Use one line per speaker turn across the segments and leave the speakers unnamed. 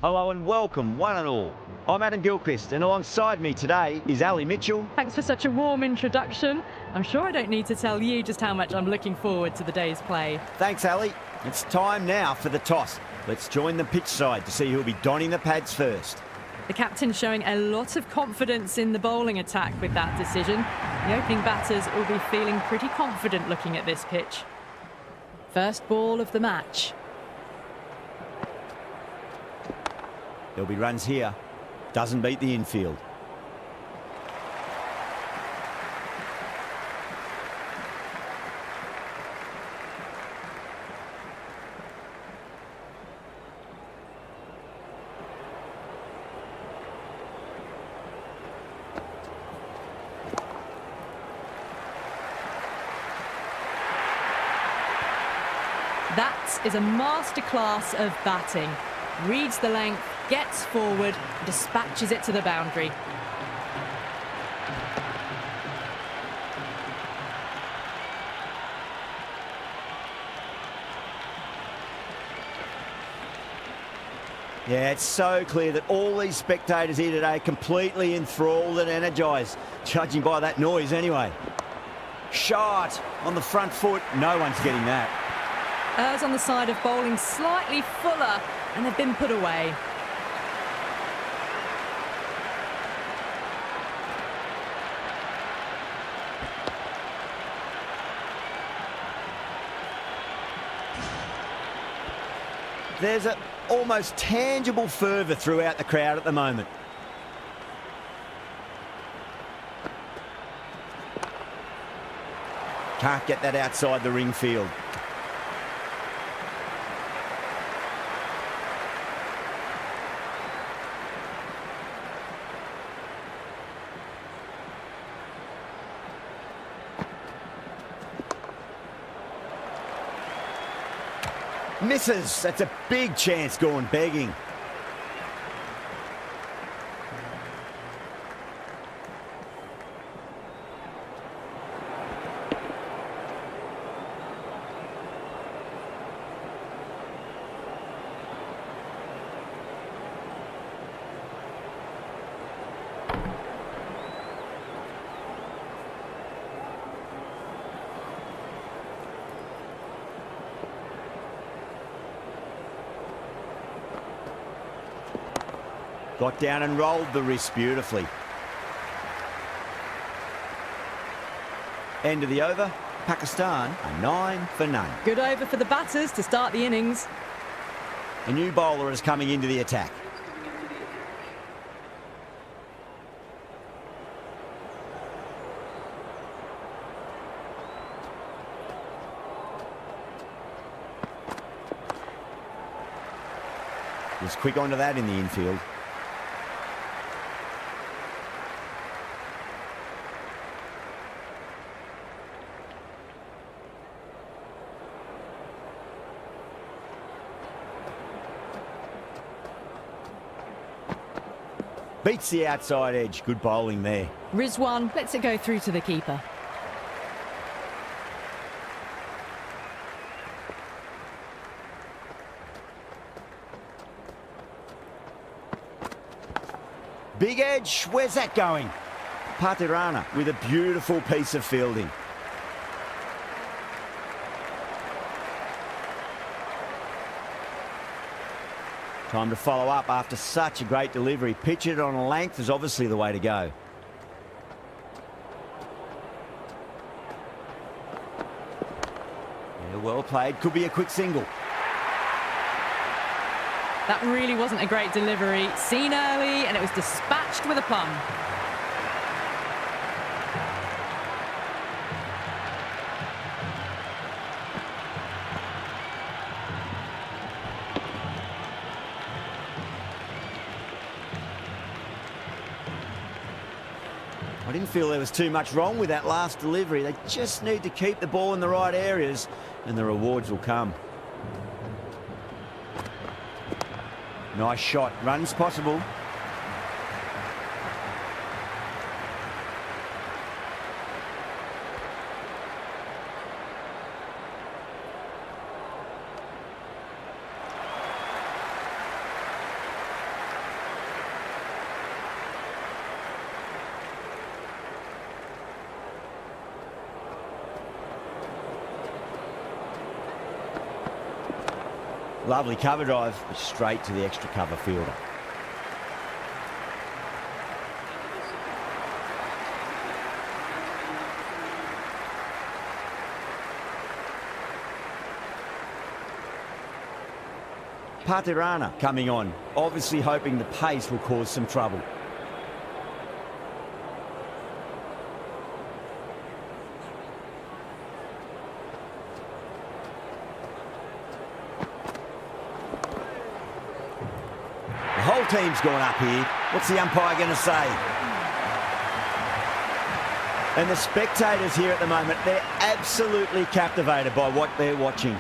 Hello and welcome, one and all. I'm Adam Gilchrist, and alongside me today is Ali Mitchell.
Thanks for such a warm introduction. I'm sure I don't need to tell you just how much I'm looking forward to the day's play.
Thanks, Ali. It's time now for the toss. Let's join the pitch side to see who'll be donning the pads first.
The captain's showing a lot of confidence in the bowling attack with that decision. The opening batters will be feeling pretty confident looking at this pitch. First ball of the match.
There'll be runs here. Doesn't beat the infield.
That is a masterclass of batting. Reads the length, gets forward, dispatches it to the boundary.
Yeah, it's so clear that all these spectators here today are completely enthralled and energised, judging by that noise anyway. Shot on the front foot, no one's getting that.
Errs on the side of bowling slightly fuller, and they've been put away.
There's an almost tangible fervour throughout the crowd at the moment. Can't get that outside the ring field. Misses. That's a big chance going begging. Got down and rolled the wrist beautifully. End of the over. Pakistan are 9 for none.
Good over for the batters to start the innings.
A new bowler is coming into the attack. Was quick onto that in the infield. Beats the outside edge. Good bowling there.
Rizwan lets it go through to the keeper.
Big edge. Where's that going? Patirana with a beautiful piece of fielding. Time to follow up after such a great delivery. Pitch it on a length is obviously the way to go. Yeah, well played. Could be a quick single.
That really wasn't a great delivery. Seen early, and it was dispatched with a plum.
I didn't feel there was too much wrong with that last delivery. They just need to keep the ball in the right areas and the rewards will come. Nice shot. Runs possible. Lovely cover drive, but straight to the extra cover fielder. Patirana coming on, obviously hoping the pace will cause some trouble. The whole team's gone up here. What's the umpire going to say? And the spectators here at the moment, they're absolutely captivated by what they're watching.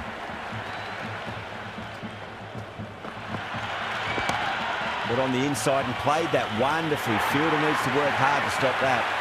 Got on the inside and played that wonderfully. Fielder needs to work hard to stop that.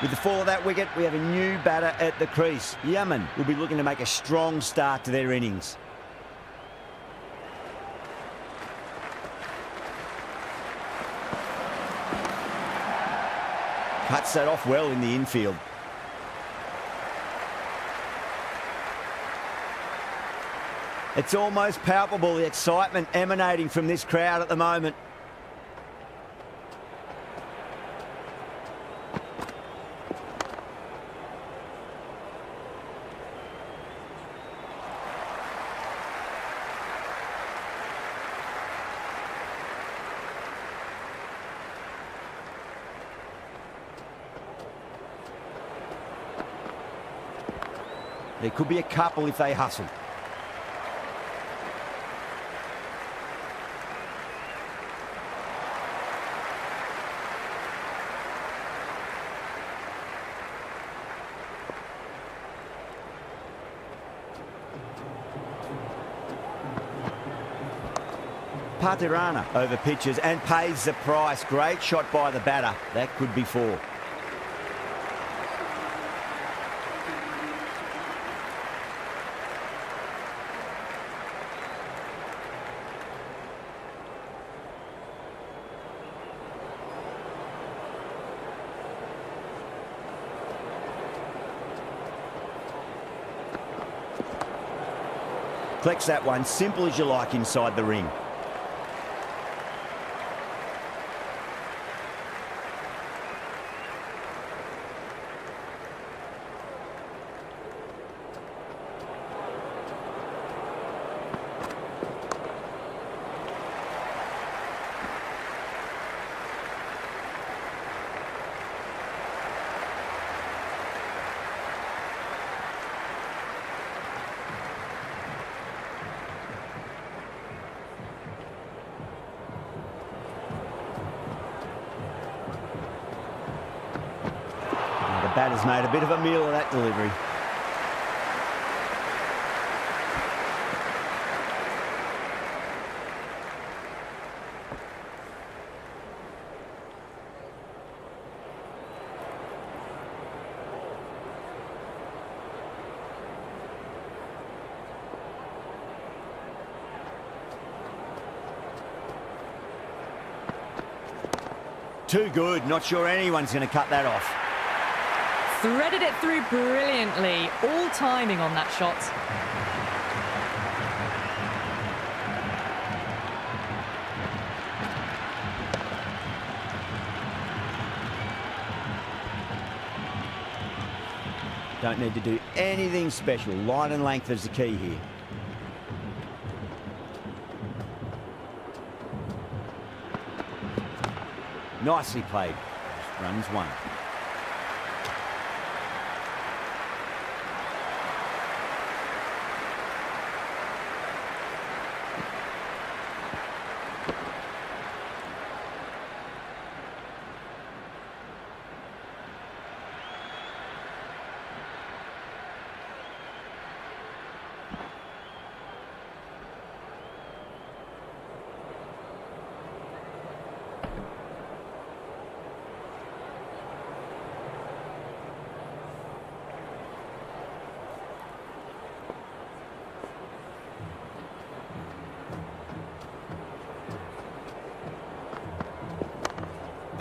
With the fall of that wicket, we have a new batter at the crease. Yemen will be looking to make a strong start to their innings. Cuts that off well in the infield. It's almost palpable, the excitement emanating from this crowd at the moment. There could be a couple if they hustle. Patirana over pitches and pays the price. Great shot by the batter. That could be four. Collects that one, simple as you like inside the ring. The batter's made a bit of a meal of that delivery. Too good. Not sure anyone's going to cut that off.
Threaded it through brilliantly. All timing on that shot.
Don't need to do anything special. Line and length is the key here. Nicely played. Runs one.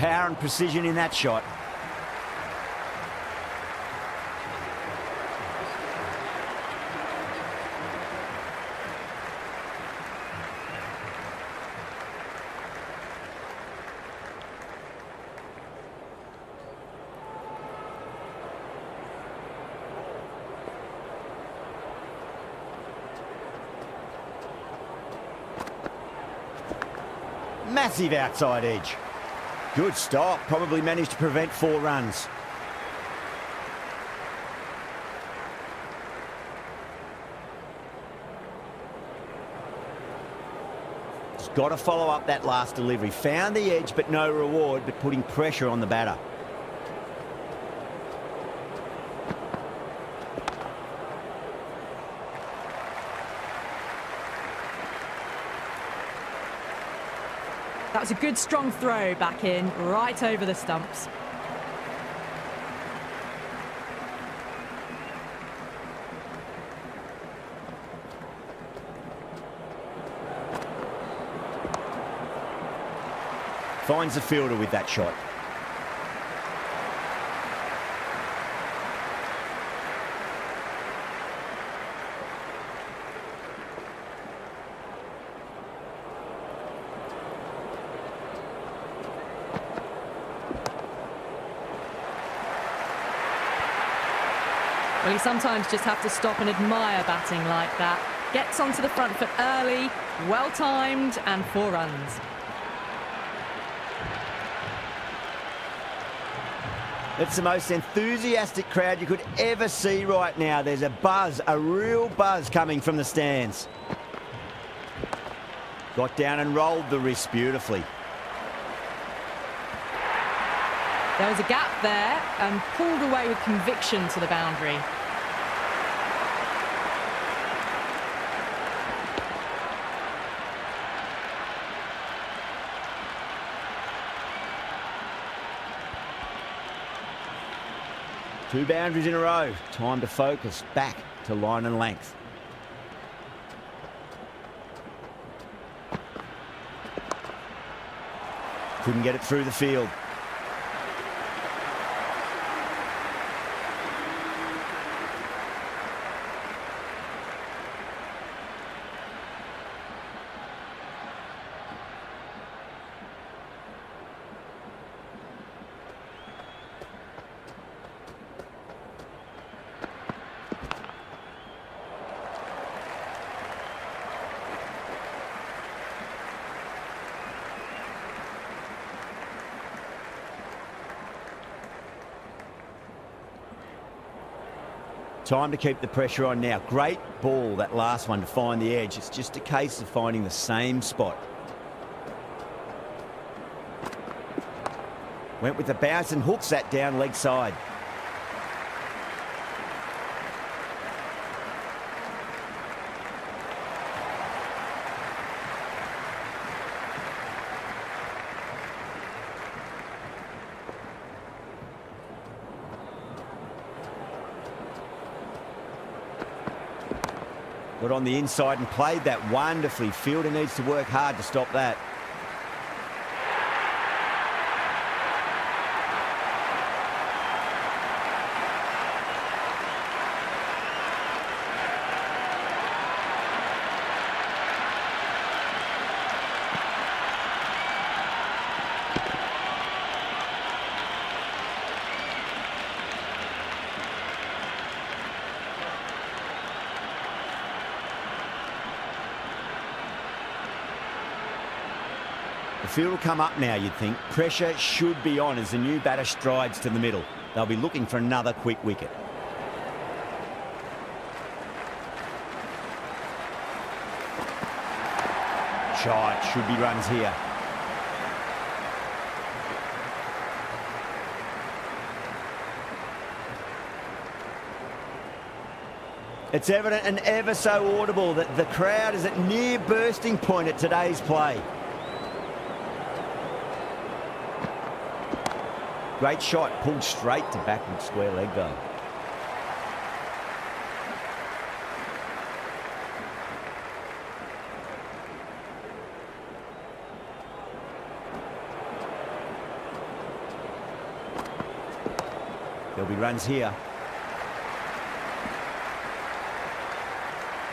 power and precision in that shot. Massive outside edge. Good stop. Probably managed to prevent 4 runs. Just got to follow up that last delivery. Found the edge, but no reward, but putting pressure on the batter.
That was a good strong throw back in, right over the stumps.
Finds the fielder with that shot.
Well, you sometimes just have to stop and admire batting like that. Gets onto the front foot early, well-timed, and 4 runs.
It's the most enthusiastic crowd you could ever see right now. There's a buzz, a real buzz coming from the stands. Got down and rolled the wrist beautifully.
There was a gap there and pulled away with conviction to the boundary.
Two boundaries in a row. Time to focus back to line and length. Couldn't get it through the field. Time to keep the pressure on now. Great ball, that last one, to find the edge. It's just a case of finding the same spot. Went with the bounce and hooks that down leg side. Got on the inside and played that wonderfully. Fielder needs to work hard to stop that. The field will come up now, you'd think. Pressure should be on as the new batter strides to the middle. They'll be looking for another quick wicket. Shot, should be runs here. It's evident and ever so audible that the crowd is at near bursting point at today's play. Great shot, pulled straight to backward square leg though. There'll be runs here.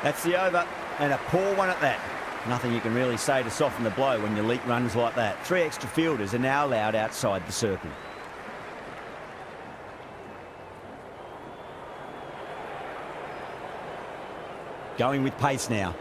That's the over, and a poor one at that. Nothing you can really say to soften the blow when you leak runs like that. 3 extra fielders are now allowed outside the circle. Going with pace now.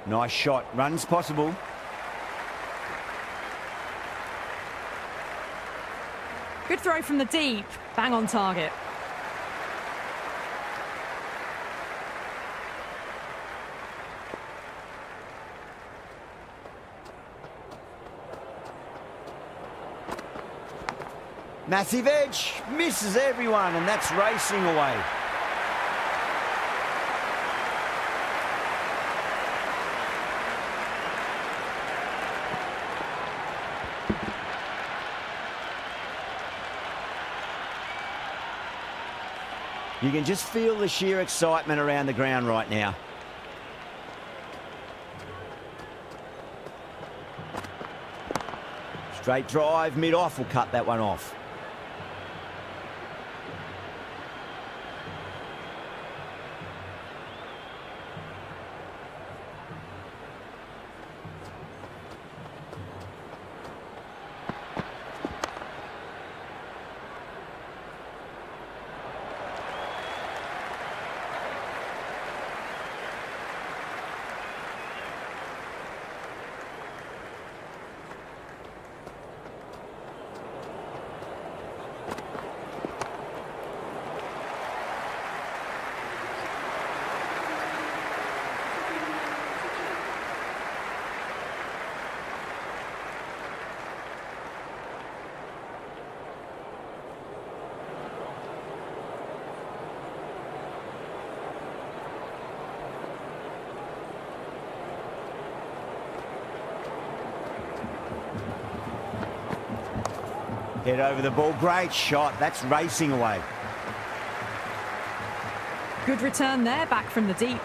Nice shot. Runs possible.
Good throw from the deep. Bang on target.
Massive edge. Misses everyone, and that's racing away. You can just feel the sheer excitement around the ground right now. Straight drive, mid-off will cut that one off. Head over the ball. Great shot. That's racing away.
Good return there, back from the deep.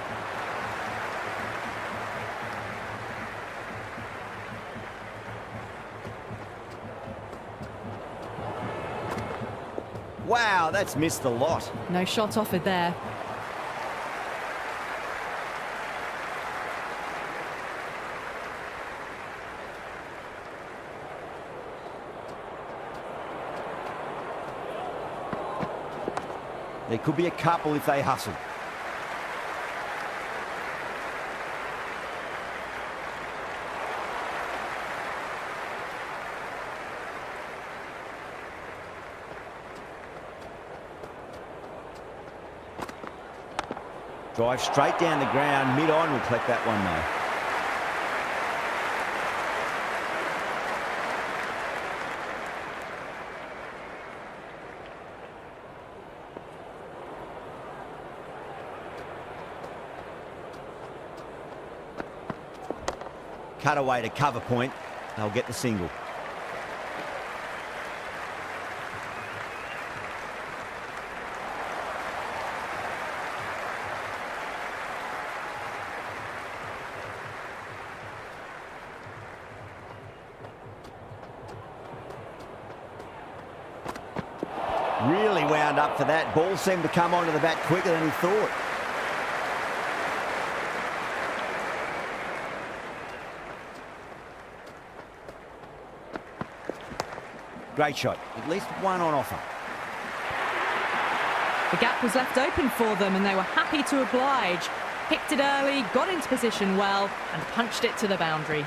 Wow, that's missed the lot.
No shot offered there.
There could be a couple if they hustle. Drive straight down the ground, mid-on will collect that one though. Cut away to cover point. They'll get the single. Really wound up for that. Ball seemed to come onto the bat quicker than he thought. Great shot. At least one on offer.
The gap was left open for them and they were happy to oblige. Picked it early, got into position well and punched it to the boundary.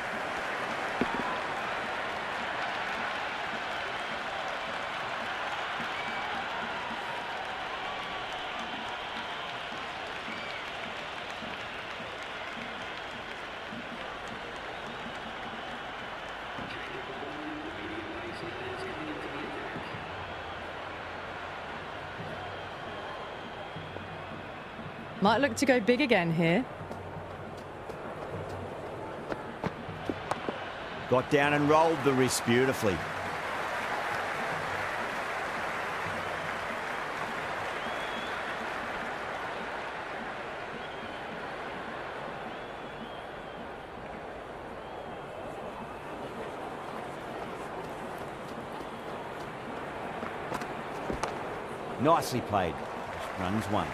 Might look to go big again here.
Got down and rolled the wrist beautifully. Nicely played. Runs one.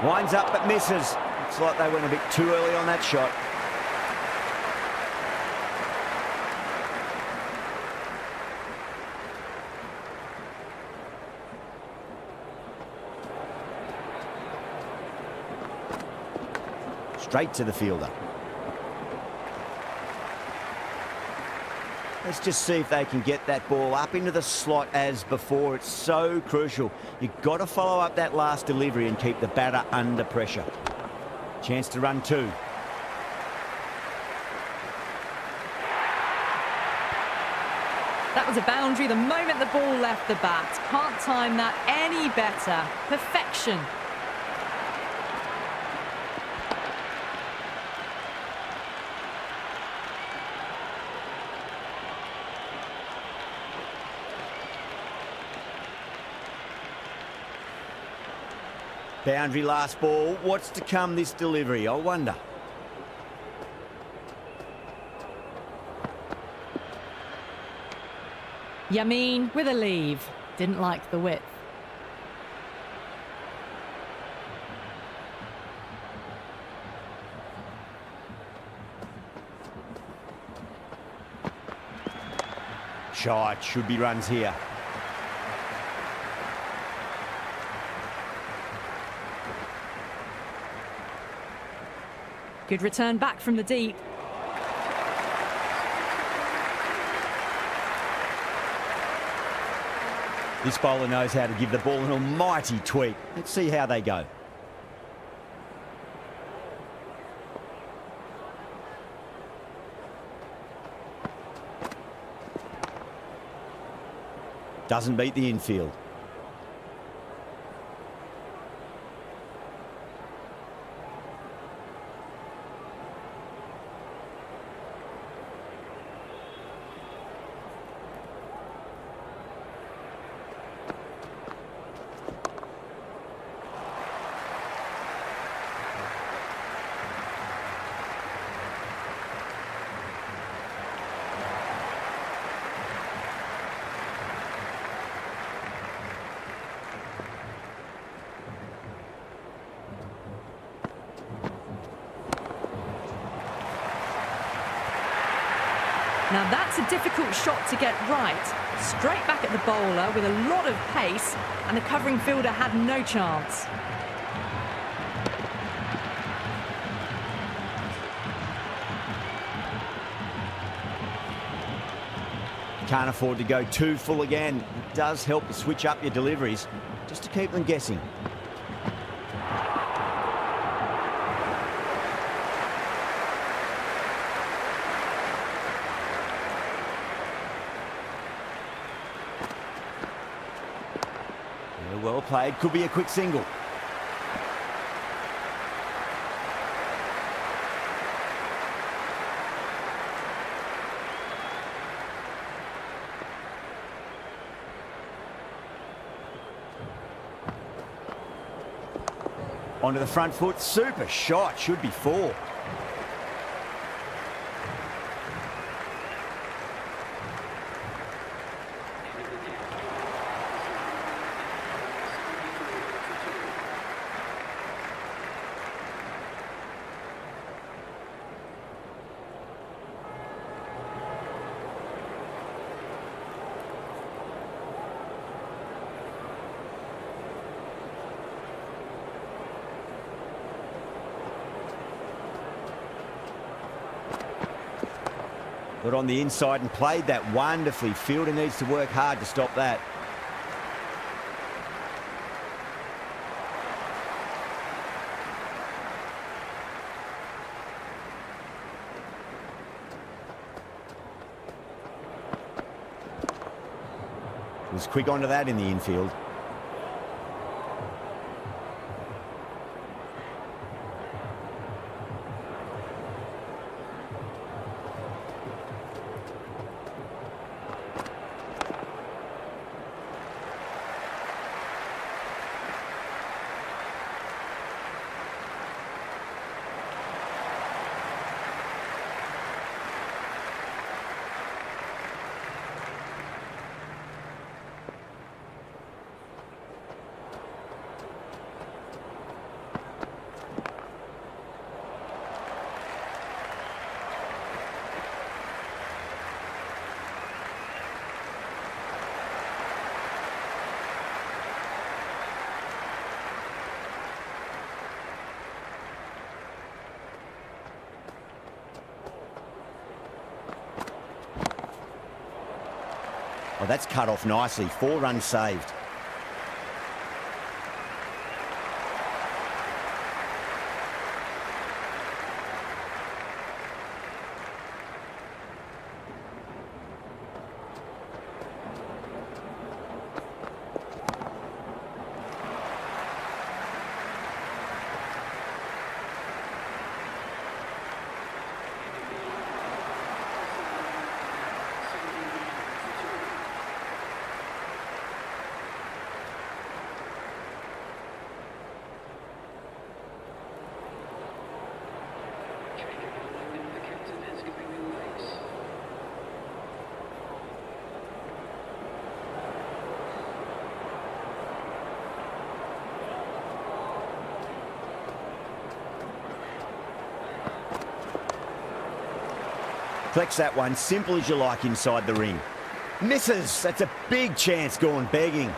Winds up but misses. Looks like they went a bit too early on that shot. Straight to the fielder. Let's just see if they can get that ball up into the slot as before. It's so crucial. You've got to follow up that last delivery and keep the batter under pressure. Chance to run two.
That was a boundary the moment the ball left the bat. Can't time that any better. Perfection.
Boundary last ball. What's to come this delivery, I wonder.
Yamin with a leave. Didn't like the width.
Shot. Should be runs here.
Good return back from the deep.
This bowler knows how to give the ball an almighty tweak. Let's see how they go. Doesn't beat the infield.
Now that's a difficult shot to get right. Straight back at the bowler with a lot of pace, and the covering fielder had no chance.
Can't afford to go too full again. It does help to switch up your deliveries, just to keep them guessing. Well played, could be a quick single. Onto the front foot, super shot, should be four. Got on the inside and played that wonderfully. Fielder needs to work hard to stop that. Was quick onto that in the infield. Oh, that's cut off nicely. 4 runs saved. Flex that one, simple as you like inside the ring. Misses, that's a big chance gone begging.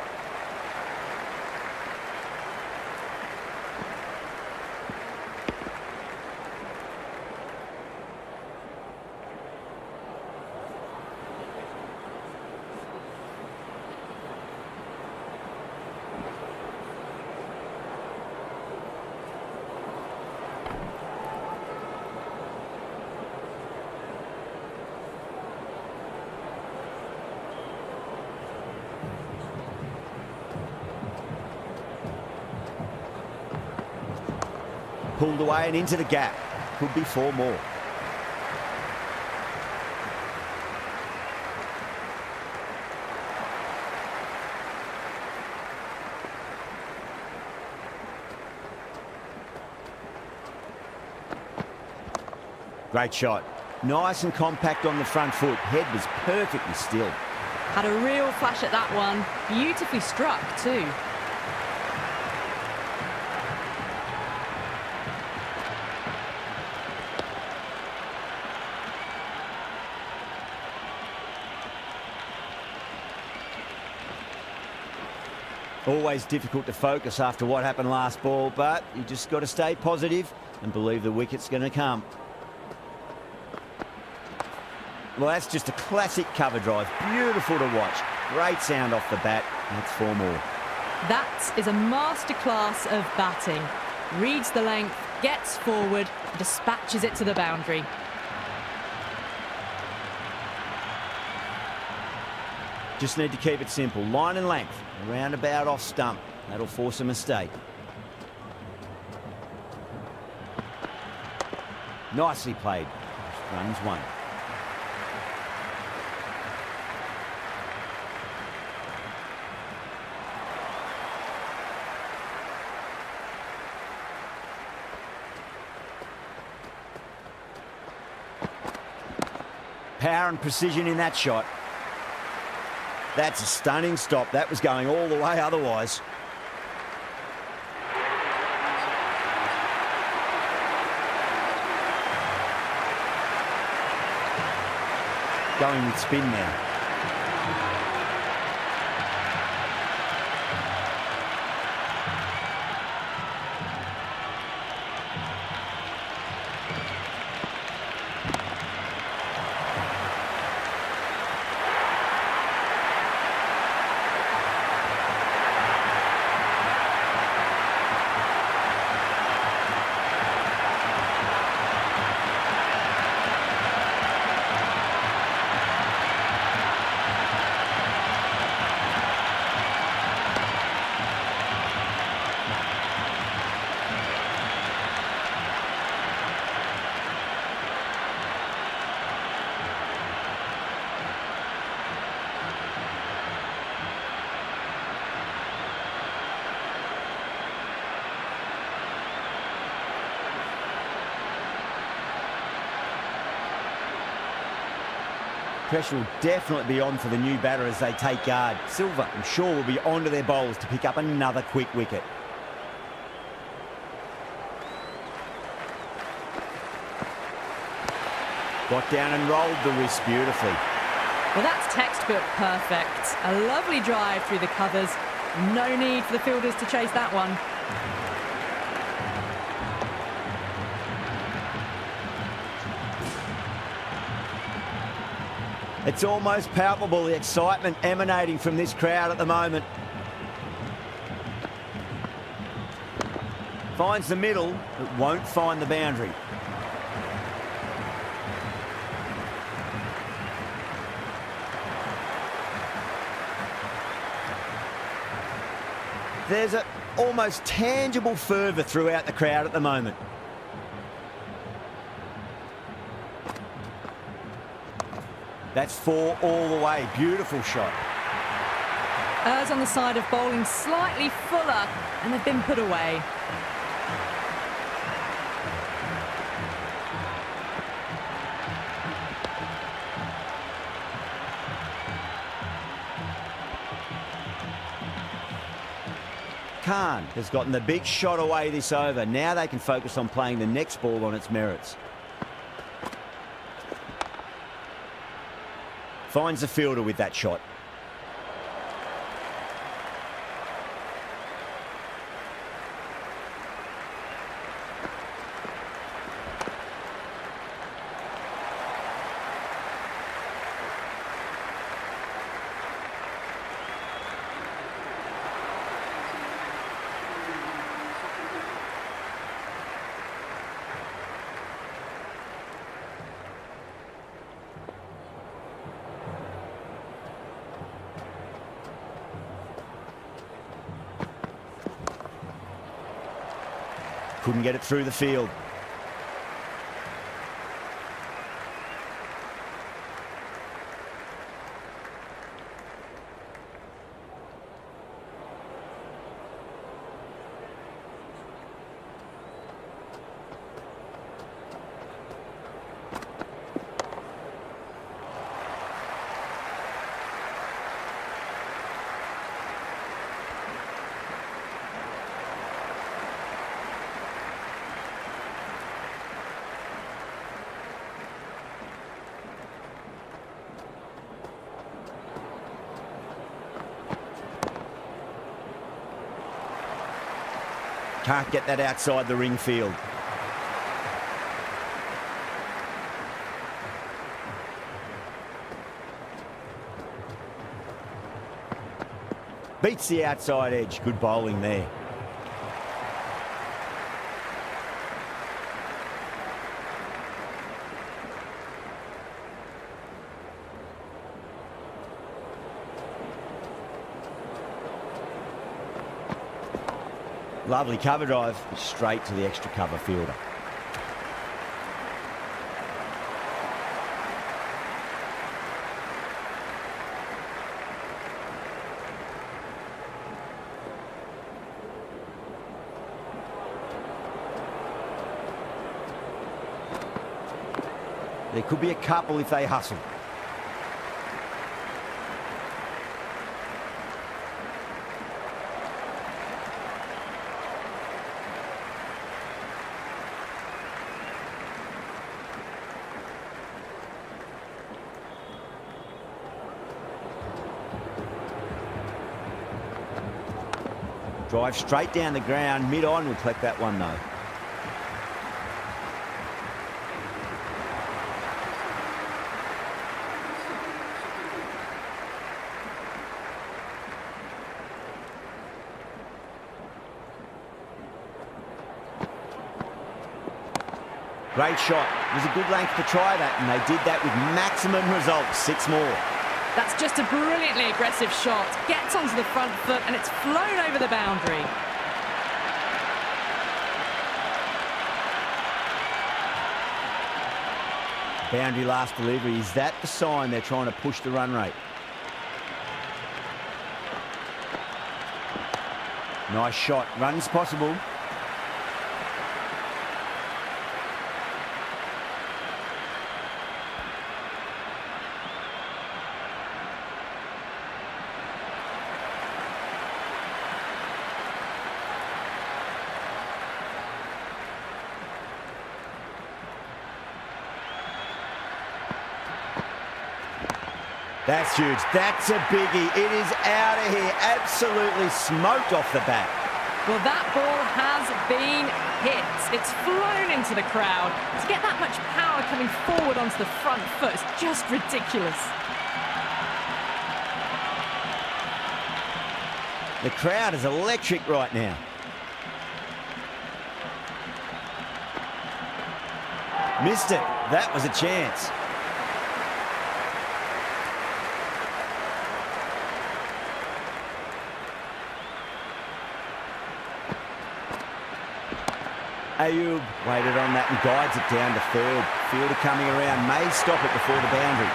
Pulled away and into the gap. Could be 4 more. Great shot. Nice and compact on the front foot. Head was perfectly still.
Had a real flash at that one. Beautifully struck too.
Always difficult to focus after what happened last ball, but you just got to stay positive and believe the wicket's going to come. Well, that's just a classic cover drive. Beautiful to watch. Great sound off the bat. That's 4 more.
That is a masterclass of batting. Reads the length, gets forward, dispatches it to the boundary.
Just need to keep it simple. Line and length. Around about off stump. That'll force a mistake. Nicely played. Runs 1. Power and precision in that shot. That's a stunning stop. That was going all the way otherwise. Going with spin now. Pressure will definitely be on for the new batter as they take guard. Silva, I'm sure, will be onto their bowls to pick up another quick wicket. Got down and rolled the wrist beautifully.
Well, that's textbook perfect. A lovely drive through the covers. No need for the fielders to chase that one.
It's almost palpable, the excitement emanating from this crowd at the moment. Finds the middle, but won't find the boundary. There's an almost tangible fervour throughout the crowd at the moment. That's 4 all the way. Beautiful shot.
Errs on the side of bowling slightly fuller, and they've been put away.
Khan has gotten the big shot away this over. Now they can focus on playing the next ball on its merits. Finds the fielder with that shot. Couldn't get it through the field. Can't get that outside the ring field. Beats the outside edge. Good bowling there. Lovely cover drive, straight to the extra cover fielder. There could be a couple if they hustle. Drive straight down the ground, mid-on, will collect that one though. Great shot. It was a good length to try that, and they did that with maximum results. 6 more.
That's just a brilliantly aggressive shot. Gets onto the front foot and it's flown over the boundary.
Boundary last delivery. Is that the sign they're trying to push the run rate? Nice shot. Runs possible. That's huge. That's a biggie. It is out of here. Absolutely smoked off the bat.
Well, that ball has been hit. It's flown into the crowd. To get that much power coming forward onto the front foot is just ridiculous.
The crowd is electric right now. Missed it. That was a chance. Ayub waited on that and guides it down to third. Fielder coming around, may stop it before the boundary.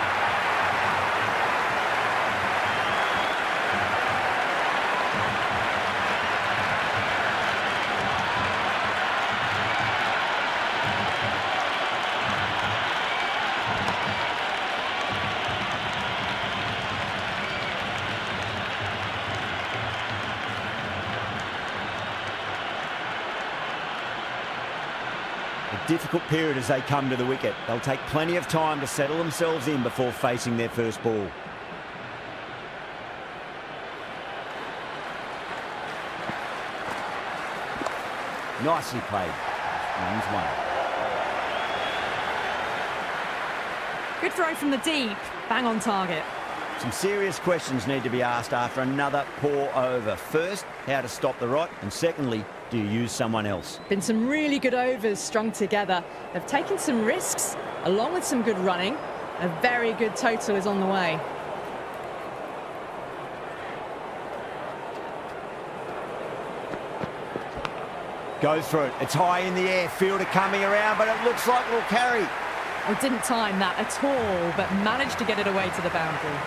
Difficult period as they come to the wicket. They'll take plenty of time to settle themselves in before facing their first ball. Nicely played. Runs one.
Good throw from the deep. Bang on target.
Some serious questions need to be asked after another poor over. First, how to stop the rot, and secondly, do you use someone else?
Been some really good overs strung together. They've taken some risks, along with some good running. A very good total is on the way.
Goes for it. It's high in the air. Fielder coming around, but it looks like it'll carry.
Oh, didn't time that at all, but managed to get it away to the boundary.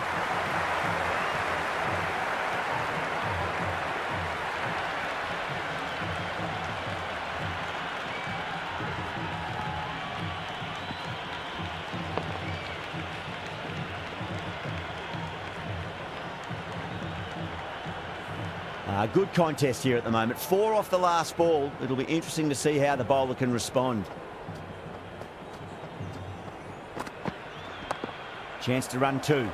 Good contest here at the moment. 4 off the last ball. It'll be interesting to see how the bowler can respond. Chance to run 2.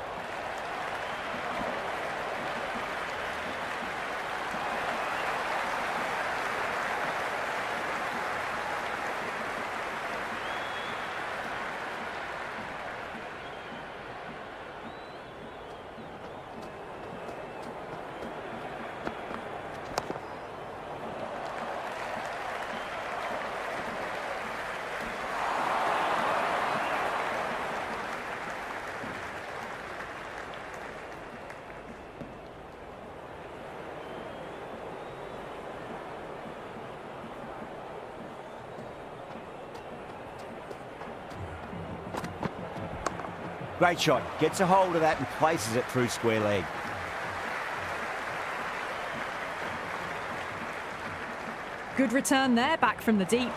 Great shot. Gets a hold of that and places it through square leg.
Good return there, back from the deep.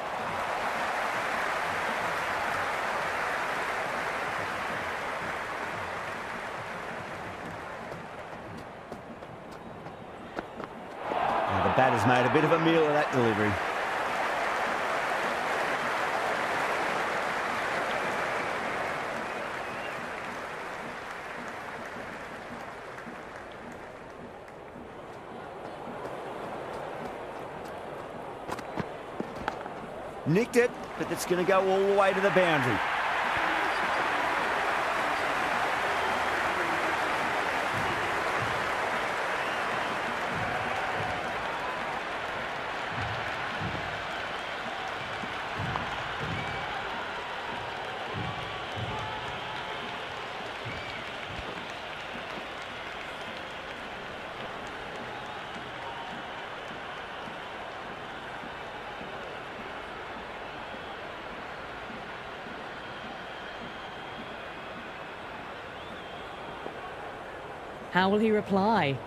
Now the batter's made a bit of a meal of that delivery. Nicked it, but it's going to go all the way to the boundary.
How will he reply?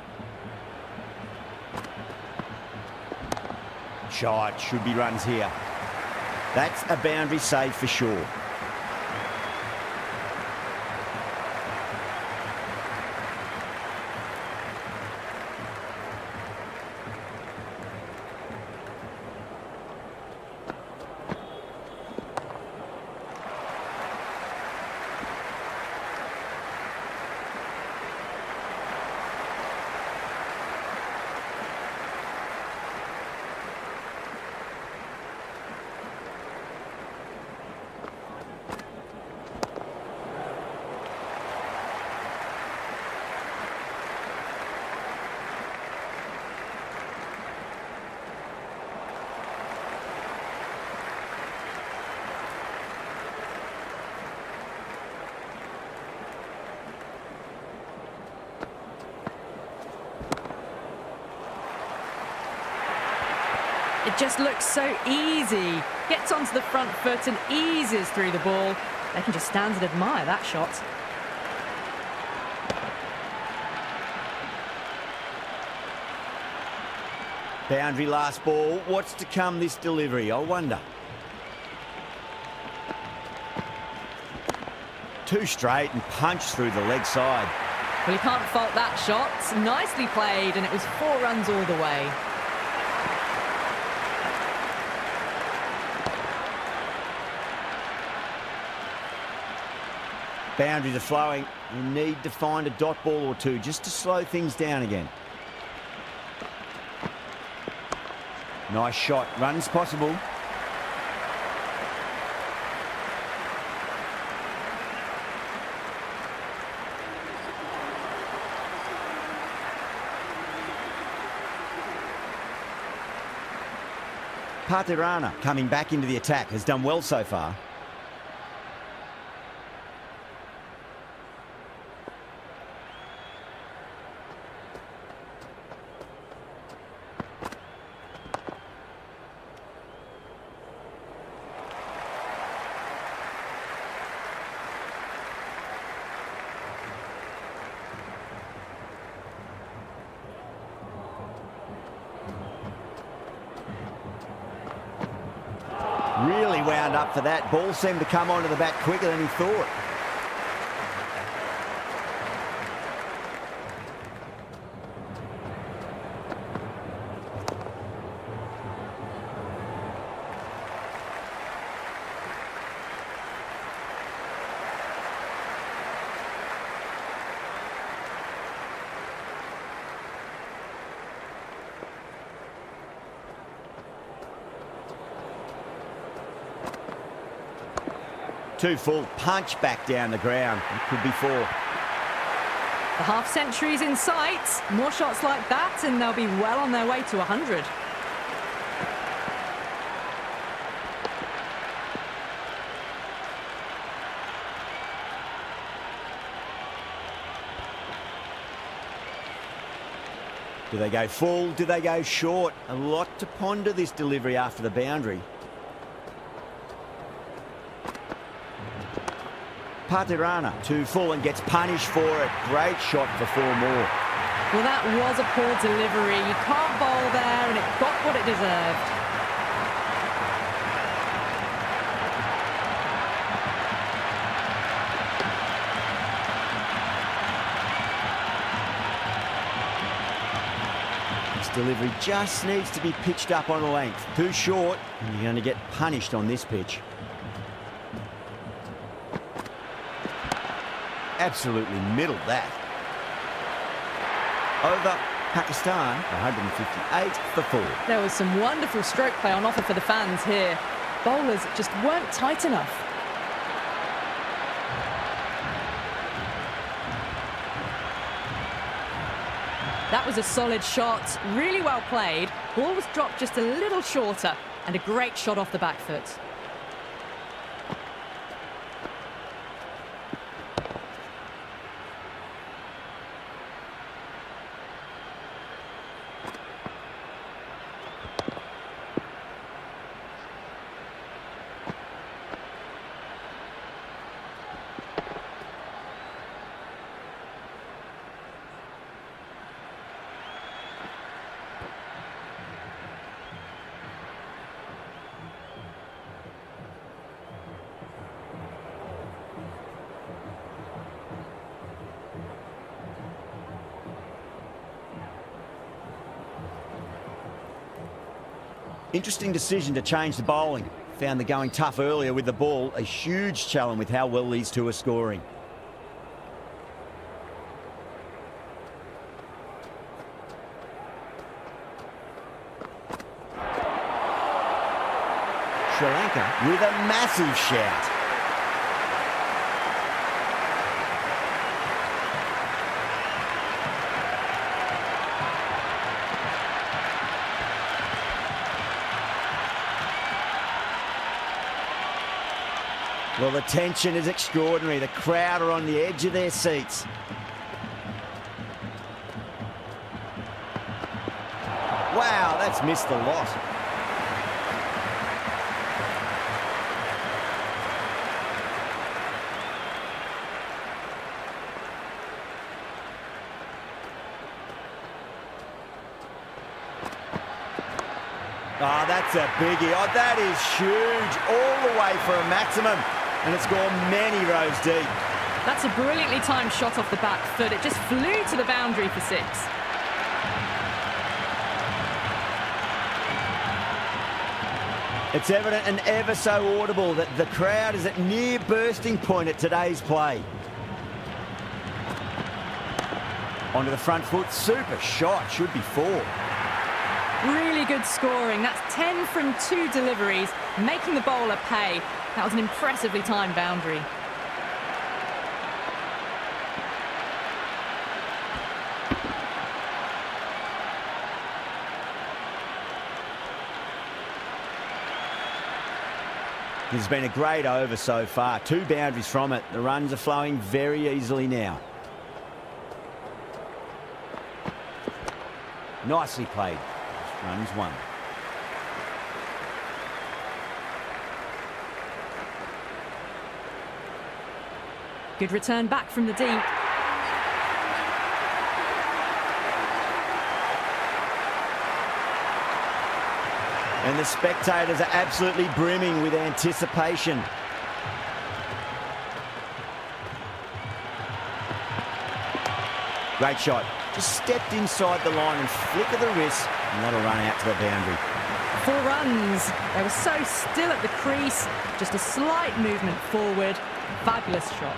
Shot, should be runs here. That's a boundary save for sure.
It just looks so easy. Gets onto the front foot and eases through the ball. They can just stand and admire that shot.
Boundary last ball. What's to come this delivery, I wonder. Too straight and punched through the leg side.
Well, you can't fault that shot. Nicely played, and it was 4 runs all the way.
Boundaries are flowing. You need to find a dot ball or two just to slow things down again. Nice shot. Runs possible. Patirana coming back into the attack has done well so far. Really wound up for that. Ball seemed to come onto the bat quicker than he thought. Too full, punch back down the ground. It could be 4.
The half-century's in sight. More shots like that, and they'll be well on their way to 100.
Do they go full? Do they go short? A lot to ponder this delivery after the boundary. Patirana too full and gets punished for it. Great shot for 4 more.
Well, that was a poor delivery. You can't bowl there, and it got what it deserved.
This delivery just needs to be pitched up on a length. Too short, and you're going to get punished on this pitch. Absolutely middled that. Over Pakistan, 158 for 4.
There was some wonderful stroke play on offer for the fans here. Bowlers just weren't tight enough. That was a solid shot, really well played. Ball was dropped just a little shorter, and a great shot off the back foot.
Interesting decision to change the bowling. Found the going tough earlier with the ball. A huge challenge with how well these two are scoring. Sri Lanka with a massive shout. Well, the tension is extraordinary. The crowd are on the edge of their seats. Wow, that's missed the lot. Oh, that's a biggie. Oh, that is huge. All the way for a maximum. And it's gone many rows deep.
That's a brilliantly timed shot off the back foot. It just flew to the boundary for 6.
It's evident and ever so audible that the crowd is at near bursting point at today's play. Onto the front foot. Super shot. Should be 4.
Really good scoring. That's 10 from 2 deliveries, making the bowler pay. That was an impressively timed boundary.
It's been a great over so far. 2 boundaries from it. The runs are flowing very easily now. Nicely played. Runs 1.
Good return back from the deep.
And the spectators are absolutely brimming with anticipation. Great shot. Just stepped inside the line and flick of the wrist, and that'll run out to the boundary.
4 runs. They were so still at the crease. Just a slight movement forward. Fabulous shot.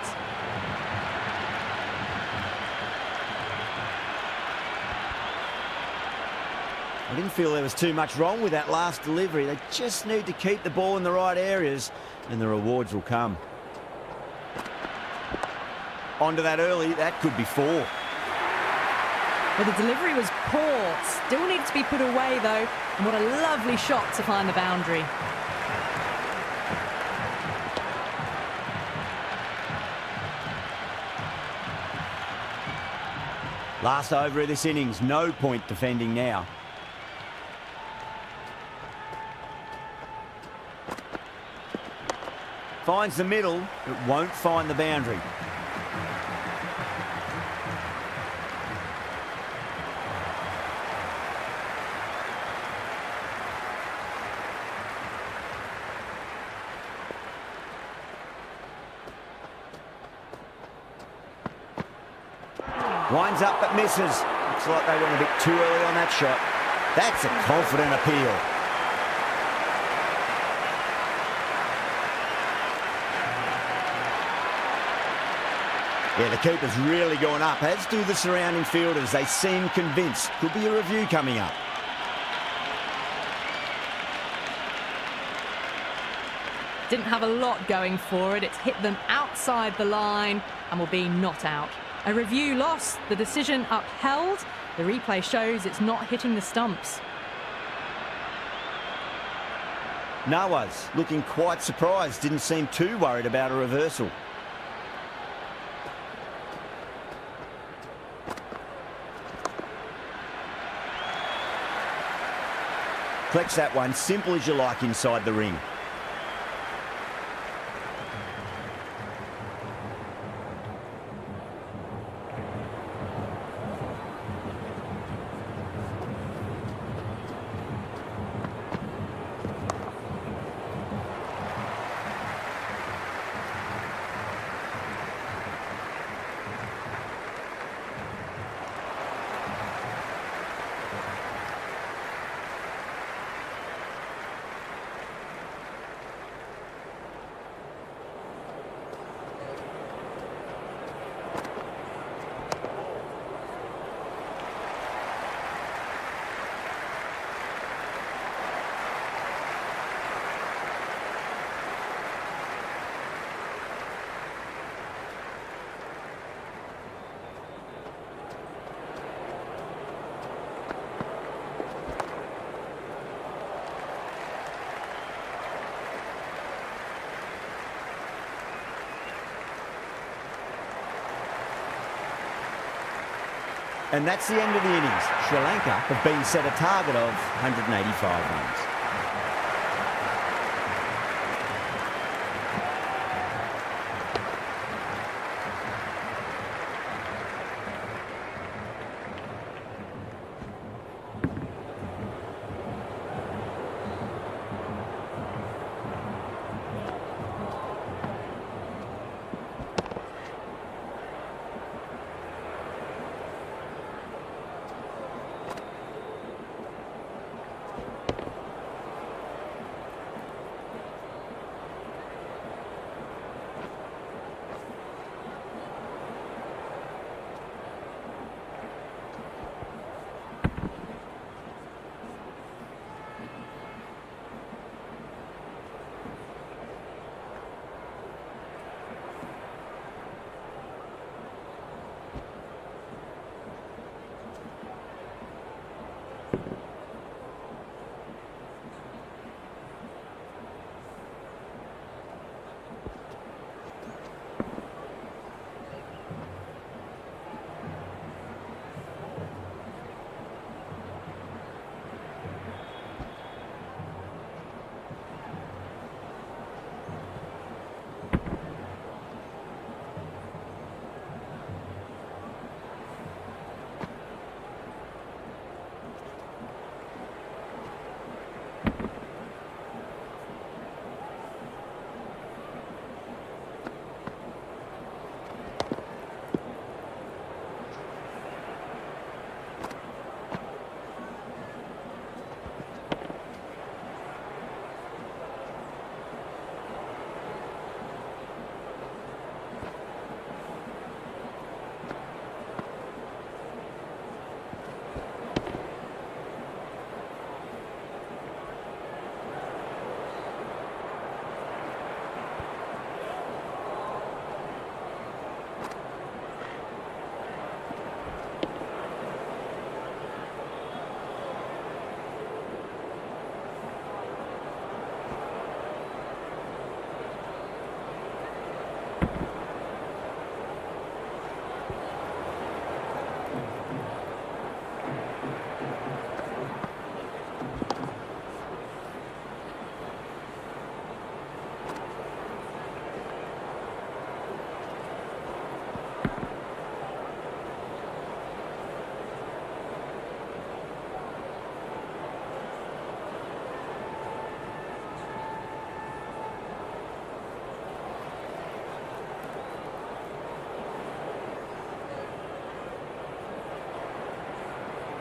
I didn't feel there was too much wrong with that last delivery. They just need to keep the ball in the right areas, and the rewards will come. Onto that early. That could be 4.
Well, the delivery was poor. Still needed to be put away, though. And what a lovely shot to find the boundary.
Last over of this innings. No point defending now. Finds the middle, but won't find the boundary. Winds up but misses. Looks like they went a bit too early on that shot. That's a confident appeal. Yeah, the keeper's really gone up, as do the surrounding fielders. They seem convinced. Could be a review coming up.
Didn't have a lot going for it. It's hit them outside the line and will be not out. A review lost, the decision upheld. The replay shows it's not hitting the stumps.
Nawaz looking quite surprised, didn't seem too worried about a reversal. Collects that one, simple as you like inside the ring. And that's the end of the innings. Sri Lanka have been set a target of 185 runs.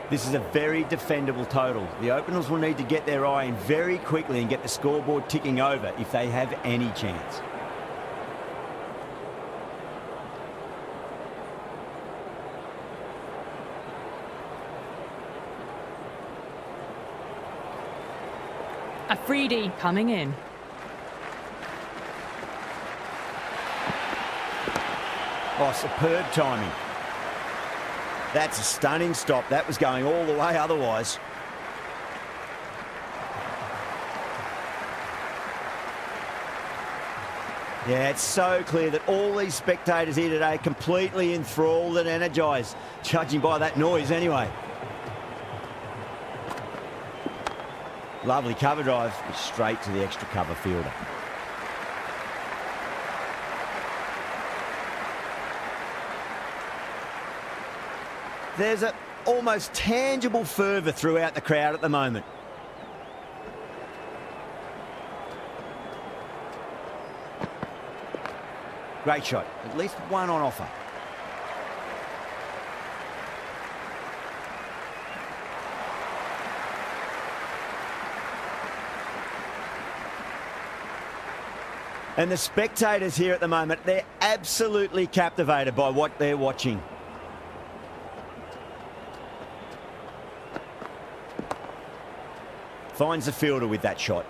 This is a very defendable total. The openers will need to get their eye in very quickly and get the scoreboard ticking over if they have any chance.
Afridi coming in.
Oh, superb timing. That's a stunning stop. That was going all the way otherwise. Yeah, it's so clear that all these spectators here today are completely enthralled and energised, judging by that noise anyway. Lovely cover drive, straight to the extra cover fielder. There's an almost tangible fervour throughout the crowd at the moment. Great shot, at least one on offer. And the spectators here at the moment, they're absolutely captivated by what they're watching. Finds the fielder with that shot.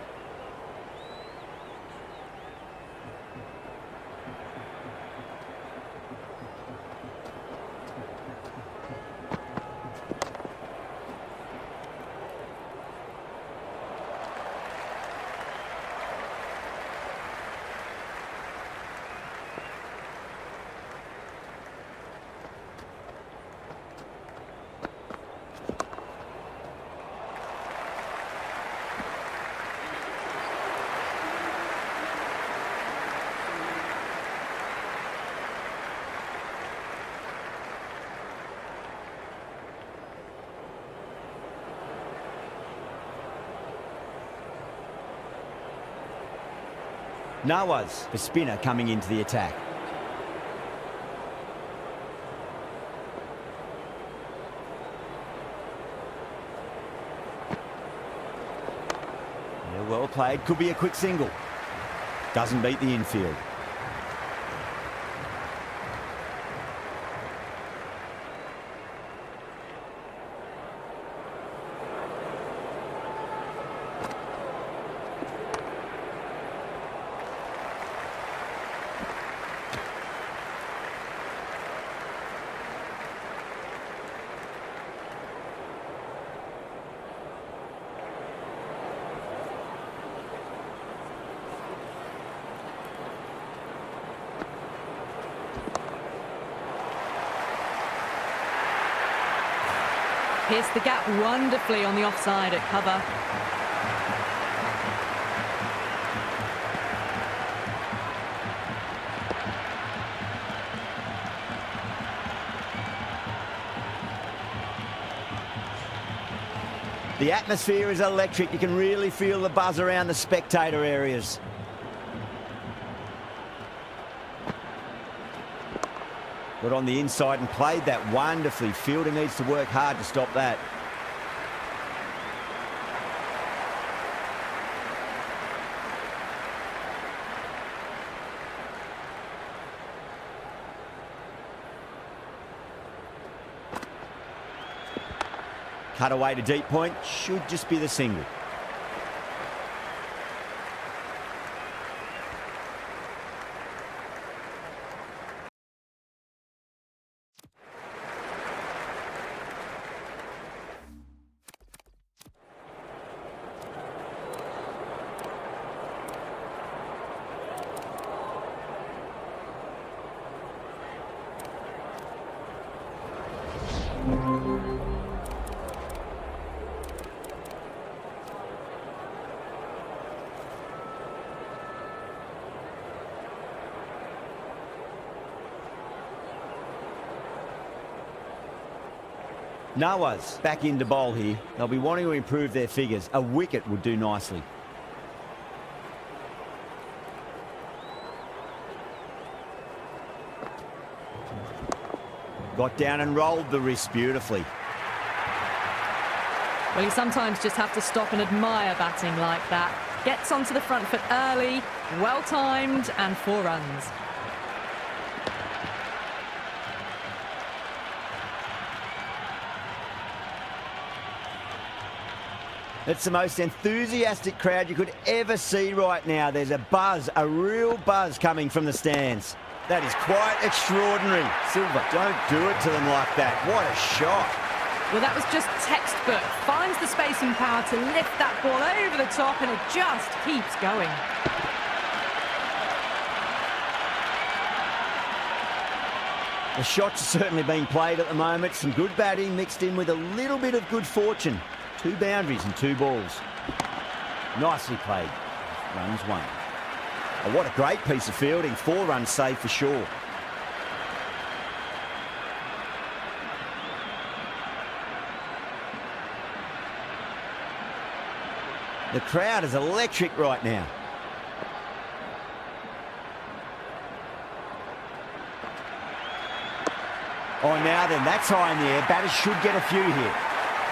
Nawaz, the spinner, coming into the attack. Yeah, well played. Could be a quick single. Doesn't beat the infield.
Pierced the gap wonderfully on the offside at cover.
The atmosphere is electric. You can really feel the buzz around the spectator areas. Got on the inside and played that wonderfully. Fielder needs to work hard to stop that. Cut away to deep point. Should just be the single. Nawaz back into bowl here. They'll be wanting to improve their figures. A wicket would do nicely. Got down and rolled the wrist beautifully.
Well, you sometimes just have to stop and admire batting like that. Gets onto the front foot early, well-timed, and 4 runs.
It's the most enthusiastic crowd you could ever see right now. There's a buzz, a real buzz coming from the stands. That is quite extraordinary. Silva, don't do it to them like that. What a shot.
Well, that was just textbook. Finds the space and power to lift that ball over the top, and it just keeps going.
The shots are certainly being played at the moment. Some good batting mixed in with a little bit of good fortune. 2 boundaries and 2 balls. Nicely played. Runs 1. Oh, what a great piece of fielding. 4 runs saved for sure. The crowd is electric right now. Oh, now then, that's high in the air. Batters should get a few here.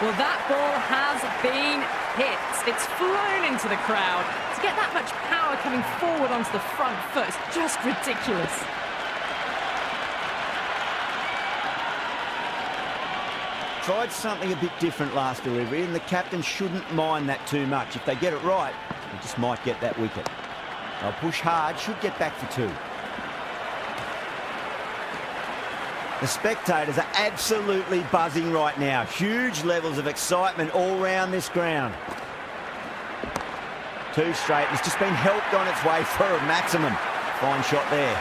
Well, that ball has been hit. It's flown into the crowd. To get that much power coming forward onto the front foot is just ridiculous.
Tried something a bit different last delivery, and the captain shouldn't mind that too much. If they get it right, they just might get that wicket. They'll push hard, should get back for 2. The spectators are absolutely buzzing right now. Huge levels of excitement all round this ground. 2 straight. It's just been helped on its way for a maximum. Fine shot there.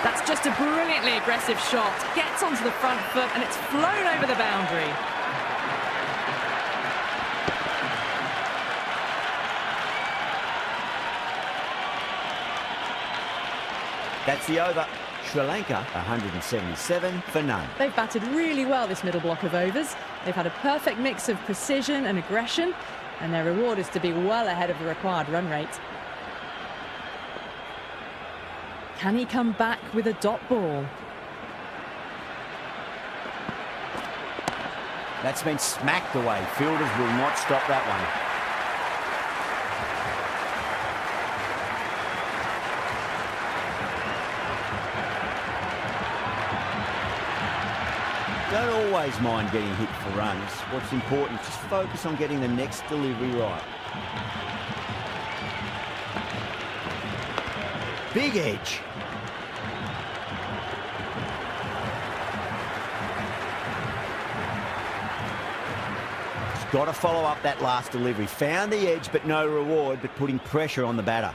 That's just a brilliantly aggressive shot. Gets onto the front foot and it's flown over the boundary.
That's the over. Sri Lanka 177 for none.
They've batted really well this middle block of overs. They've had a perfect mix of precision and aggression, and their reward is to be well ahead of the required run rate. Can he come back with a dot ball?
That's been smacked away. Fielders will not stop that one. Don't always mind getting hit for runs. What's important is just focus on getting the next delivery right. Big edge. He's got to follow up that last delivery. Found the edge, but no reward, but putting pressure on the batter.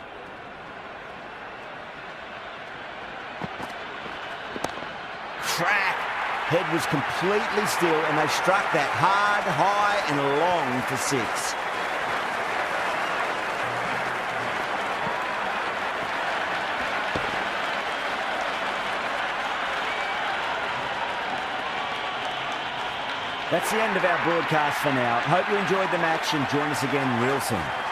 Crack. Head was completely still, and they struck that hard, high, and long for 6. That's the end of our broadcast for now. Hope you enjoyed the match and join us again real soon.